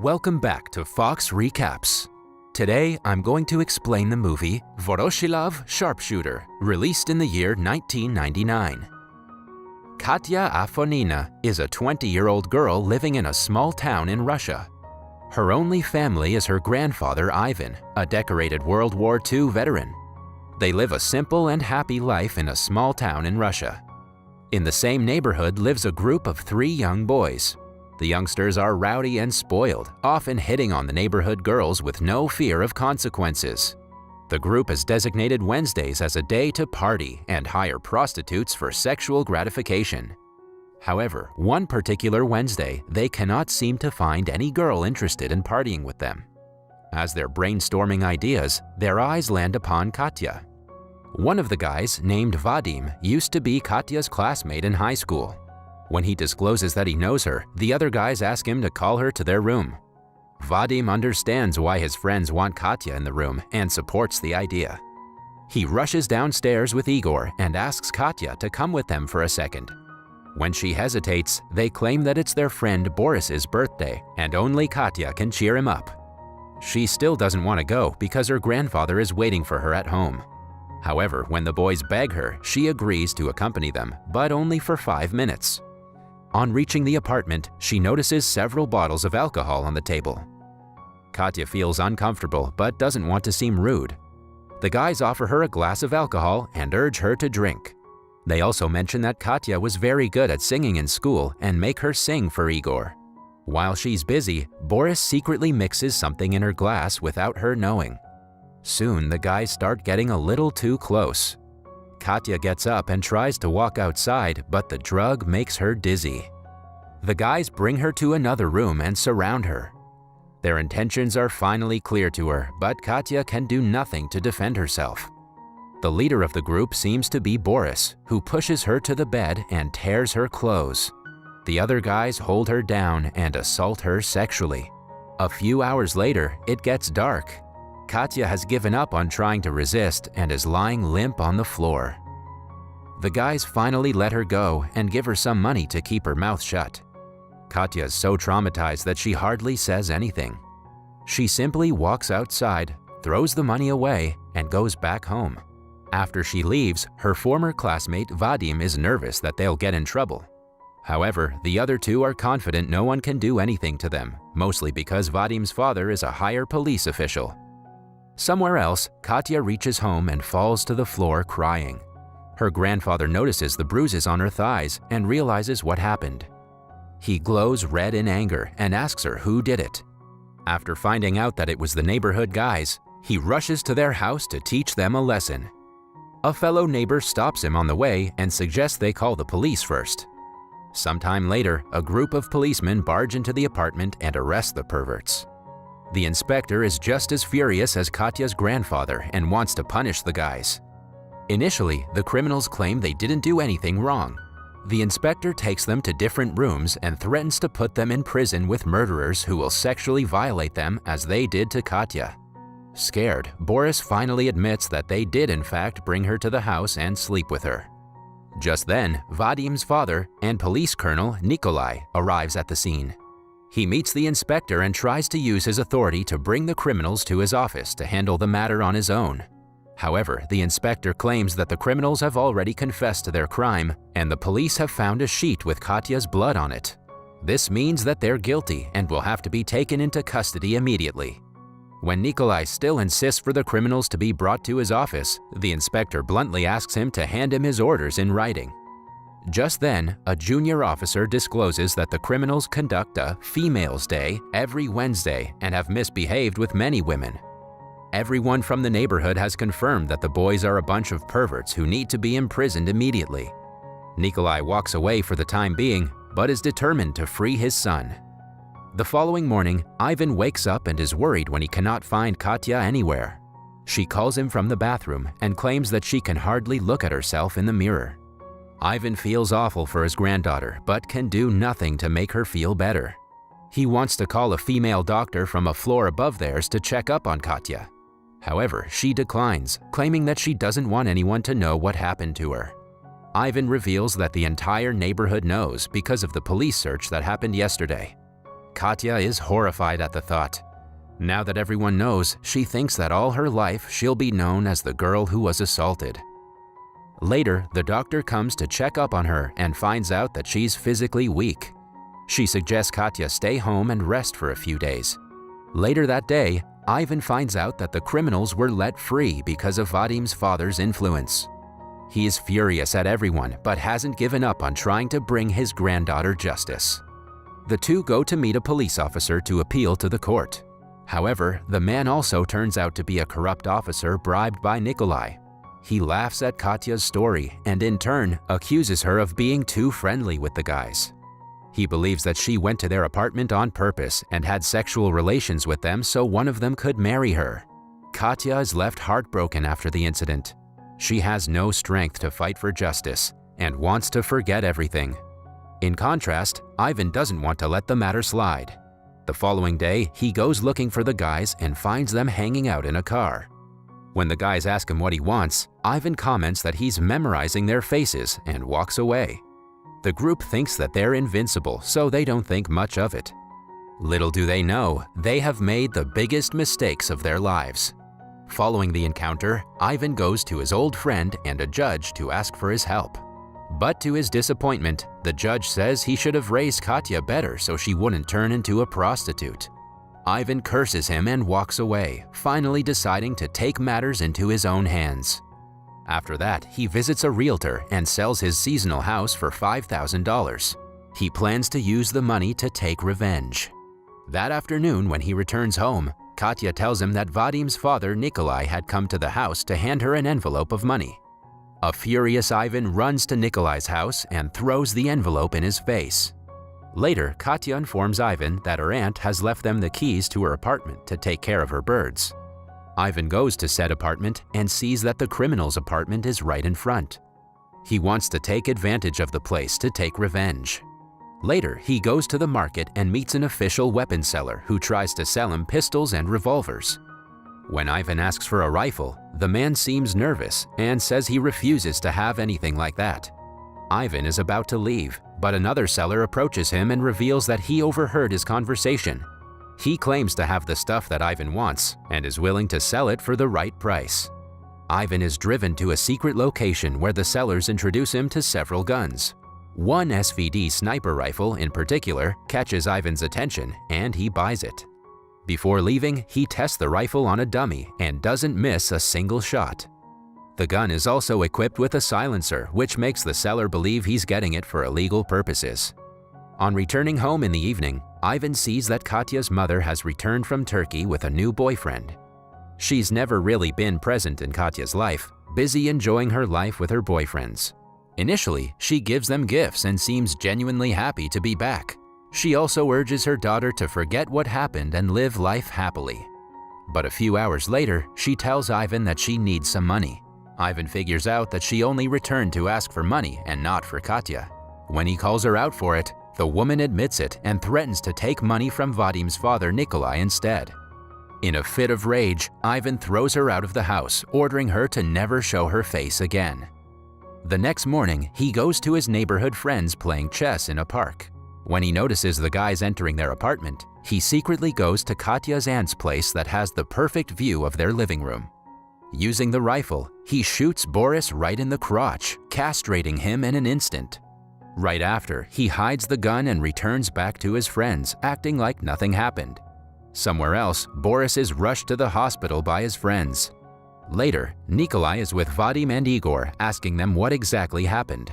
Welcome back to Fox Recaps. Today, I'm going to explain the movie Voroshilov Sharpshooter, released in the year 1999. Katya Afonina is a 20-year-old girl living in a small town in Russia. Her only family is her grandfather Ivan, a decorated World War II veteran. They live a simple and happy life in a small town in Russia. In the same neighborhood lives a group of 3 young boys. The youngsters are rowdy and spoiled, often hitting on the neighborhood girls with no fear of consequences. The group has designated Wednesdays as a day to party and hire prostitutes for sexual gratification. However, one particular Wednesday, they cannot seem to find any girl interested in partying with them. As they're brainstorming ideas, their eyes land upon Katya. One of the guys, named Vadim, used to be Katya's classmate in high school. When he discloses that he knows her, the other guys ask him to call her to their room. Vadim understands why his friends want Katya in the room and supports the idea. He rushes downstairs with Igor and asks Katya to come with them for a second. When she hesitates, they claim that it's their friend Boris's birthday and only Katya can cheer him up. She still doesn't want to go because her grandfather is waiting for her at home. However, when the boys beg her, she agrees to accompany them, but only for 5 minutes. On reaching the apartment, she notices several bottles of alcohol on the table. Katya feels uncomfortable but doesn't want to seem rude. The guys offer her a glass of alcohol and urge her to drink. They also mention that Katya was very good at singing in school and make her sing for Igor. While she's busy, Boris secretly mixes something in her glass without her knowing. Soon, the guys start getting a little too close. Katya gets up and tries to walk outside, but the drug makes her dizzy. The guys bring her to another room and surround her. Their intentions are finally clear to her, but Katya can do nothing to defend herself. The leader of the group seems to be Boris, who pushes her to the bed and tears her clothes. The other guys hold her down and assault her sexually. A few hours later, it gets dark. Katya has given up on trying to resist and is lying limp on the floor. The guys finally let her go and give her some money to keep her mouth shut. Katya is so traumatized that she hardly says anything. She simply walks outside, throws the money away, and goes back home. After she leaves, her former classmate Vadim is nervous that they'll get in trouble. However, the other 2 are confident no one can do anything to them, mostly because Vadim's father is a higher police official. Somewhere else, Katya reaches home and falls to the floor crying. Her grandfather notices the bruises on her thighs and realizes what happened. He glows red in anger and asks her who did it. After finding out that it was the neighborhood guys, he rushes to their house to teach them a lesson. A fellow neighbor stops him on the way and suggests they call the police first. Sometime later, a group of policemen barge into the apartment and arrest the perverts. The inspector is just as furious as Katya's grandfather and wants to punish the guys. Initially, the criminals claim they didn't do anything wrong. The inspector takes them to different rooms and threatens to put them in prison with murderers who will sexually violate them as they did to Katya. Scared, Boris finally admits that they did in fact bring her to the house and sleep with her. Just then, Vadim's father and police colonel Nikolai arrives at the scene. He meets the inspector and tries to use his authority to bring the criminals to his office to handle the matter on his own. However, the inspector claims that the criminals have already confessed to their crime, and the police have found a sheet with Katya's blood on it. This means that they're guilty and will have to be taken into custody immediately. When Nikolai still insists for the criminals to be brought to his office, the inspector bluntly asks him to hand him his orders in writing. Just then, a junior officer discloses that the criminals conduct a Females' Day every Wednesday and have misbehaved with many women. Everyone from the neighborhood has confirmed that the boys are a bunch of perverts who need to be imprisoned immediately. Nikolai walks away for the time being, but is determined to free his son. The following morning, Ivan wakes up and is worried when he cannot find Katya anywhere. She calls him from the bathroom and claims that she can hardly look at herself in the mirror. Ivan feels awful for his granddaughter, but can do nothing to make her feel better. He wants to call a female doctor from a floor above theirs to check up on Katya. However, she declines, claiming that she doesn't want anyone to know what happened to her. Ivan reveals that the entire neighborhood knows because of the police search that happened yesterday. Katya is horrified at the thought. Now that everyone knows, she thinks that all her life she'll be known as the girl who was assaulted. Later, the doctor comes to check up on her and finds out that she's physically weak. She suggests Katya stay home and rest for a few days. Later that day, Ivan finds out that the criminals were let free because of Vadim's father's influence. He is furious at everyone but hasn't given up on trying to bring his granddaughter justice. The two go to meet a police officer to appeal to the court. However, the man also turns out to be a corrupt officer bribed by Nikolai. He laughs at Katya's story and in turn accuses her of being too friendly with the guys. He believes that she went to their apartment on purpose and had sexual relations with them so one of them could marry her. Katya is left heartbroken after the incident. She has no strength to fight for justice and wants to forget everything. In contrast, Ivan doesn't want to let the matter slide. The following day, he goes looking for the guys and finds them hanging out in a car. When the guys ask him what he wants, Ivan comments that he's memorizing their faces and walks away. The group thinks that they're invincible, so they don't think much of it. Little do they know, they have made the biggest mistakes of their lives. Following the encounter, Ivan goes to his old friend and a judge to ask for his help. But to his disappointment, the judge says he should have raised Katya better so she wouldn't turn into a prostitute. Ivan curses him and walks away, finally deciding to take matters into his own hands. After that, he visits a realtor and sells his seasonal house for $5,000. He plans to use the money to take revenge. That afternoon, when he returns home, Katya tells him that Vadim's father Nikolai had come to the house to hand her an envelope of money. A furious Ivan runs to Nikolai's house and throws the envelope in his face. Later, Katya informs Ivan that her aunt has left them the keys to her apartment to take care of her birds. Ivan goes to said apartment and sees that the criminal's apartment is right in front. He wants to take advantage of the place to take revenge. Later, he goes to the market and meets an official weapon seller who tries to sell him pistols and revolvers. When Ivan asks for a rifle, the man seems nervous and says he refuses to have anything like that. Ivan is about to leave, but another seller approaches him and reveals that he overheard his conversation. He claims to have the stuff that Ivan wants and is willing to sell it for the right price. Ivan is driven to a secret location where the sellers introduce him to several guns. One SVD sniper rifle in particular catches Ivan's attention and he buys it. Before leaving, he tests the rifle on a dummy and doesn't miss a single shot. The gun is also equipped with a silencer, which makes the seller believe he's getting it for illegal purposes. On returning home in the evening, Ivan sees that Katya's mother has returned from Turkey with a new boyfriend. She's never really been present in Katya's life, busy enjoying her life with her boyfriends. Initially, she gives them gifts and seems genuinely happy to be back. She also urges her daughter to forget what happened and live life happily. But a few hours later, she tells Ivan that she needs some money. Ivan figures out that she only returned to ask for money and not for Katya. When he calls her out for it, the woman admits it and threatens to take money from Vadim's father Nikolai instead. In a fit of rage, Ivan throws her out of the house, ordering her to never show her face again. The next morning, he goes to his neighborhood friends playing chess in a park. When he notices the guys entering their apartment, he secretly goes to Katya's aunt's place that has the perfect view of their living room. Using the rifle, he shoots Boris right in the crotch, castrating him in an instant. Right after, he hides the gun and returns back to his friends, acting like nothing happened. Somewhere else, Boris is rushed to the hospital by his friends. Later, Nikolai is with Vadim and Igor, asking them what exactly happened.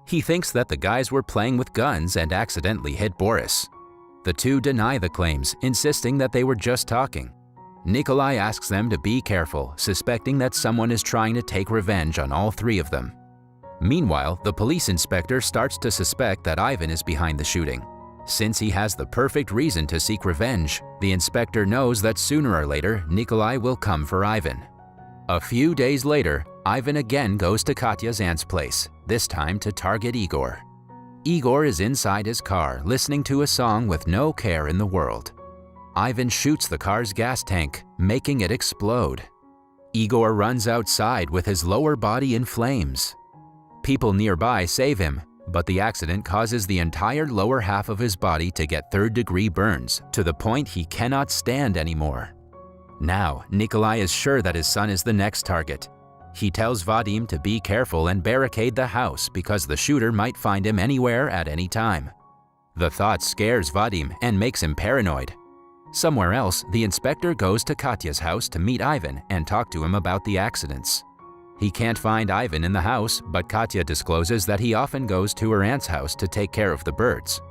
He thinks that the guys were playing with guns and accidentally hit Boris. The two deny the claims, insisting that they were just talking. Nikolai asks them to be careful, suspecting that someone is trying to take revenge on all three of them. Meanwhile, the police inspector starts to suspect that Ivan is behind the shooting. Since he has the perfect reason to seek revenge, the inspector knows that sooner or later, Nikolai will come for Ivan. A few days later, Ivan again goes to Katya's aunt's place, this time to target Igor. Igor is inside his car, listening to a song with no care in the world. Ivan shoots the car's gas tank, making it explode. Igor runs outside with his lower body in flames. People nearby save him, but the accident causes the entire lower half of his body to get third-degree burns to the point he cannot stand anymore. Now, Nikolai is sure that his son is the next target. He tells Vadim to be careful and barricade the house because the shooter might find him anywhere at any time. The thought scares Vadim and makes him paranoid. Somewhere else, the inspector goes to Katya's house to meet Ivan and talk to him about the accidents. He can't find Ivan in the house, but Katya discloses that he often goes to her aunt's house to take care of the birds.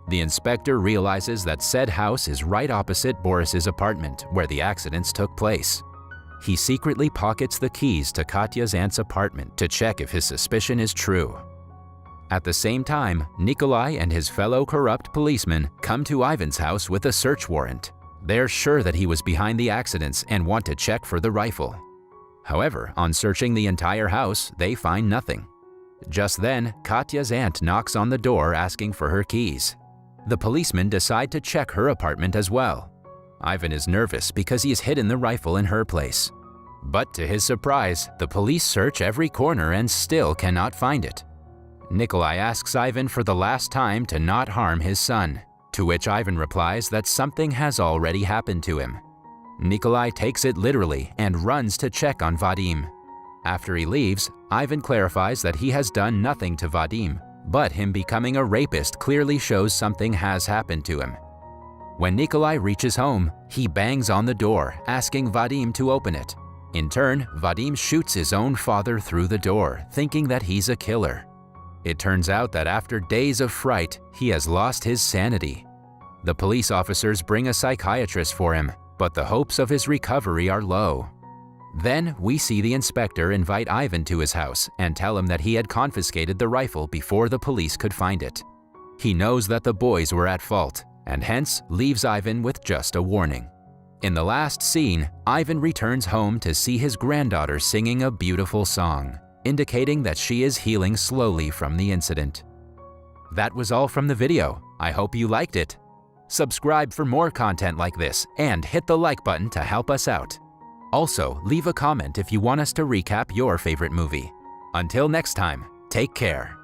The inspector realizes that said house is right opposite Boris's apartment where the accidents took place. He secretly pockets the keys to Katya's aunt's apartment to check if his suspicion is true. At the same time, Nikolai and his fellow corrupt policemen come to Ivan's house with a search warrant. They're sure that he was behind the accidents and want to check for the rifle. However, on searching the entire house, they find nothing. Just then, Katya's aunt knocks on the door asking for her keys. The policemen decide to check her apartment as well. Ivan is nervous because he has hidden the rifle in her place. But to his surprise, the police search every corner and still cannot find it. Nikolai asks Ivan for the last time to not harm his son, to which Ivan replies that something has already happened to him. Nikolai takes it literally and runs to check on Vadim. After he leaves, Ivan clarifies that he has done nothing to Vadim, but him becoming a rapist clearly shows something has happened to him. When Nikolai reaches home, he bangs on the door, asking Vadim to open it. In turn, Vadim shoots his own father through the door, thinking that he's a killer. It turns out that after days of fright, he has lost his sanity. The police officers bring a psychiatrist for him, but the hopes of his recovery are low. Then we see the inspector invite Ivan to his house and tell him that he had confiscated the rifle before the police could find it. He knows that the boys were at fault, and hence leaves Ivan with just a warning. In the last scene, Ivan returns home to see his granddaughter singing a beautiful song, indicating that she is healing slowly from the incident. That was all from the video. I hope you liked it. Subscribe for more content like this and hit the like button to help us out. Also, leave a comment if you want us to recap your favorite movie. Until next time, take care.